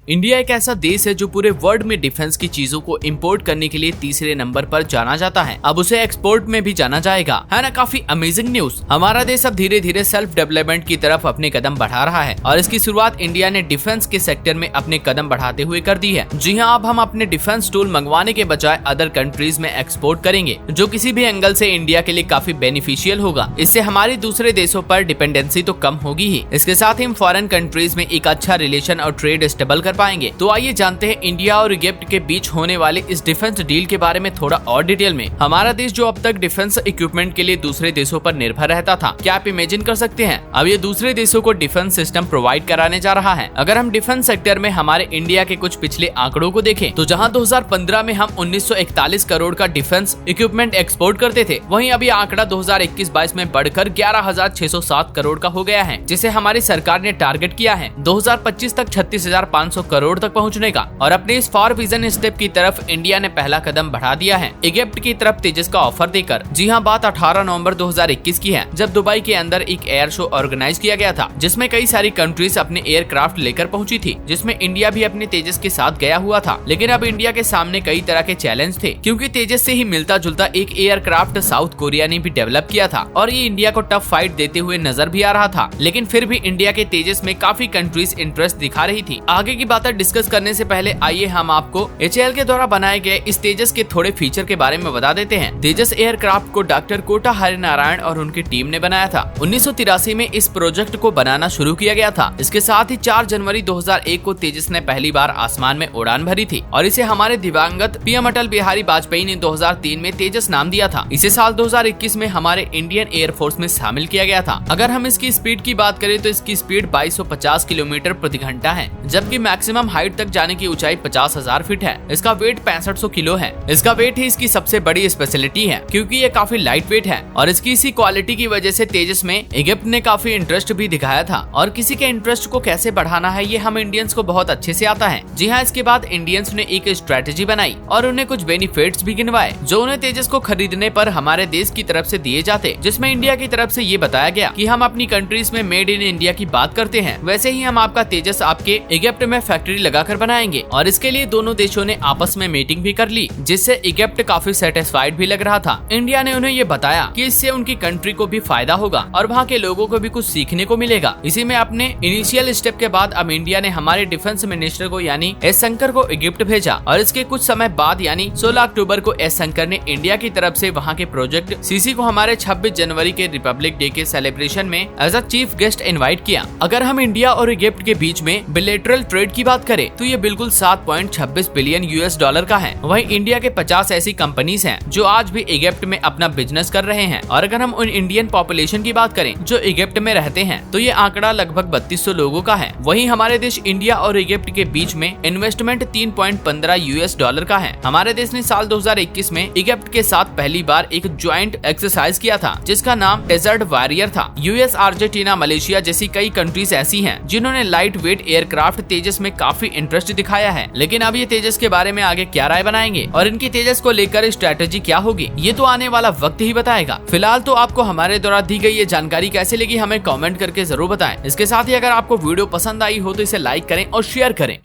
India एक ऐसा देश है जो पूरे वर्ल्ड में डिफेंस की चीजों को इंपोर्ट करने के लिए तीसरे नंबर पर जाना जाता है। अब उसे एक्सपोर्ट में भी जाना जाएगा, है ना। काफी अमेजिंग न्यूज। हमारा देश अब धीरे धीरे सेल्फ डेवलपमेंट की तरफ अपने कदम बढ़ा रहा है और इसकी शुरुआत इंडिया ने डिफेंस के सेक्टर में अपने कदम बढ़ाते हुए कर दी है। जी हाँ, अब हम अपने डिफेंस टूल मंगवाने के बजाय अदर कंट्रीज में एक्सपोर्ट करेंगे, जो किसी भी एंगल से इंडिया के लिए काफी बेनिफिशियल होगा। इससे हमारी दूसरे देशों पर डिपेंडेंसी तो कम होगी ही, इसके साथ ही हम फॉरेन कंट्रीज में एक अच्छा रिलेशन और ट्रेड स्टेबल कर पाएंगे। तो आइए जानते हैं इंडिया और इजिप्ट के बीच होने वाले इस डिफेंस डील के बारे में थोड़ा और डिटेल में। हमारा देश जो अब तक डिफेंस इक्विपमेंट के लिए दूसरे देशों पर निर्भर रहता था, क्या आप इमेजिन कर सकते हैं अब ये दूसरे देशों को डिफेंस सिस्टम प्रोवाइड कराने जा रहा है। अगर हम डिफेंस सेक्टर में हमारे इंडिया के कुछ पिछले आंकड़ों को देखें तो जहां 2015 में हम 1941 करोड़ का डिफेंस इक्विपमेंट एक्सपोर्ट करते थे, वहीं अभी आंकड़ा 2021-22 में बढ़कर 11,607 करोड़ का हो गया है, जिसे हमारी सरकार ने टारगेट किया है 2025 तक 36,500 करोड़ तक पहुंचने का। और अपने इस फॉर विजन स्टेप की तरफ इंडिया ने पहला कदम बढ़ा दिया है इजिप्ट की तरफ तेजस का ऑफर देकर। जी हां, बात 18 नवंबर 2021 की है, जब दुबई के अंदर एक एयर शो ऑर्गेनाइज किया गया था, जिसमें कई सारी कंट्रीज अपने एयरक्राफ्ट लेकर पहुंची थी, जिसमें इंडिया भी अपने तेजस के साथ गया हुआ था। लेकिन अब इंडिया के सामने कई तरह के चैलेंज थे, क्योंकि तेजस से ही मिलता जुलता एक एयरक्राफ्ट साउथ कोरिया ने भी डेवलप किया था और ये इंडिया को टफ फाइट देते हुए नजर भी आ रहा था। लेकिन फिर भी इंडिया के तेजस में काफी कंट्रीज इंटरेस्ट दिखा रही थी। आगे की बातें डिस्कस करने से पहले आइए हम आपको HAL के द्वारा बनाए गए इस तेजस के थोड़े फीचर के बारे में बता देते हैं। तेजस एयरक्राफ्ट को डॉक्टर कोटा हरिनारायण और उनकी टीम ने बनाया था। 1983 में इस प्रोजेक्ट को बनाना शुरू किया गया था। इसके साथ ही 4 जनवरी 2001 को तेजस ने पहली बार आसमान में उड़ान भरी थी और इसे हमारे दिवंगत पीएम अटल बिहारी वाजपेयी ने 2003 में तेजस नाम दिया था। इसे साल 2021 में हमारे इंडियन एयरफोर्स में शामिल किया गया था। अगर हम इसकी स्पीड की बात करें तो इसकी स्पीड 2250 किलोमीटर प्रति घंटा है, जबकि मैक्सिमम हाइट तक जाने की ऊंचाई 50,000 फीट है। इसका वेट 6500 किलो है। इसका वेट ही इसकी सबसे बड़ी स्पेशलिटी है, क्योंकि ये काफी लाइट वेट है और इसकी इसी क्वालिटी की वजह से तेजस में इजिप्ट ने काफी इंटरेस्ट भी दिखाया था। और किसी के इंटरेस्ट को कैसे बढ़ाना है ये हम इंडियंस को बहुत अच्छे से आता है। जी हाँ, इसके बाद इंडियंस ने एक स्ट्रेटेजी बनाई और उन्हें कुछ बेनिफिट्स भी गिनवाए, जो उन्हें तेजस को खरीदने पर हमारे देश की तरफ से दिए जाते, जिसमें इंडिया की तरफ से ये बताया गया कि हम अपनी कंट्रीज में मेड इन इंडिया की बात करते हैं, वैसे ही हम आपका तेजस आपके इजिप्ट में फैक्ट्री लगाकर बनाएंगे। और इसके लिए दोनों देशों ने आपस में मीटिंग भी कर ली, जिससे इजिप्ट काफी सेटिस्फाइड भी लग रहा था। इंडिया ने उन्हें ये बताया कि इससे उनकी कंट्री को भी फायदा होगा और वहाँ के लोगों को भी कुछ सीखने को मिलेगा। इसी में अपने इनिशियल स्टेप के बाद अब इंडिया ने हमारे डिफेंस मिनिस्टर को यानी एस शंकर को इजिप्ट भेजा और इसके कुछ समय बाद यानी 16 अक्टूबर को एस शंकर ने इंडिया की तरफ से वहाँ के प्रोजेक्ट सीसी को हमारे 26 जनवरी के रिपब्लिक डे के सेलिब्रेशन में as a chief guest invite किया। अगर हम इंडिया और इजिप्ट के बीच में बिलेटरल ट्रेड की बात करें तो ये बिल्कुल 7.26 बिलियन US$ का है। वहीं इंडिया के 50 ऐसी कंपनीज हैं जो आज भी इजिप्ट में अपना बिजनेस कर रहे हैं। और अगर हम उन इंडियन पॉपुलेशन की बात करें जो इजिप्ट में रहते हैं तो ये आंकड़ा लगभग 3200 लोगों का है। वहीं हमारे देश इंडिया और इजिप्ट के बीच में इन्वेस्टमेंट 3.15 US$ का है। हमारे देश ने साल 2021 में इजिप्ट के साथ पहली बार एक ज्वाइंट एक्सरसाइज किया था, जिसका नाम डेजर्ट वॉरियर था। US, अर्जेंटीना, मलेशिया जैसी कई कंट्रीज ऐसी हैं जिन्होंने लाइट वेट एयरक्राफ्ट तेजस में काफी इंटरेस्ट दिखाया है। लेकिन अब ये तेजस के बारे में आगे क्या राय बनाएंगे और इनकी तेजस को लेकर स्ट्रेटेजी क्या होगी, ये तो आने वाला वक्त ही बताएगा। फिलहाल तो आपको हमारे द्वारा दी गई ये जानकारी कैसे लगी हमें कमेंट करके जरूर बताएं। इसके साथ ही अगर आपको वीडियो पसंद आई हो तो इसे लाइक करें और शेयर करें।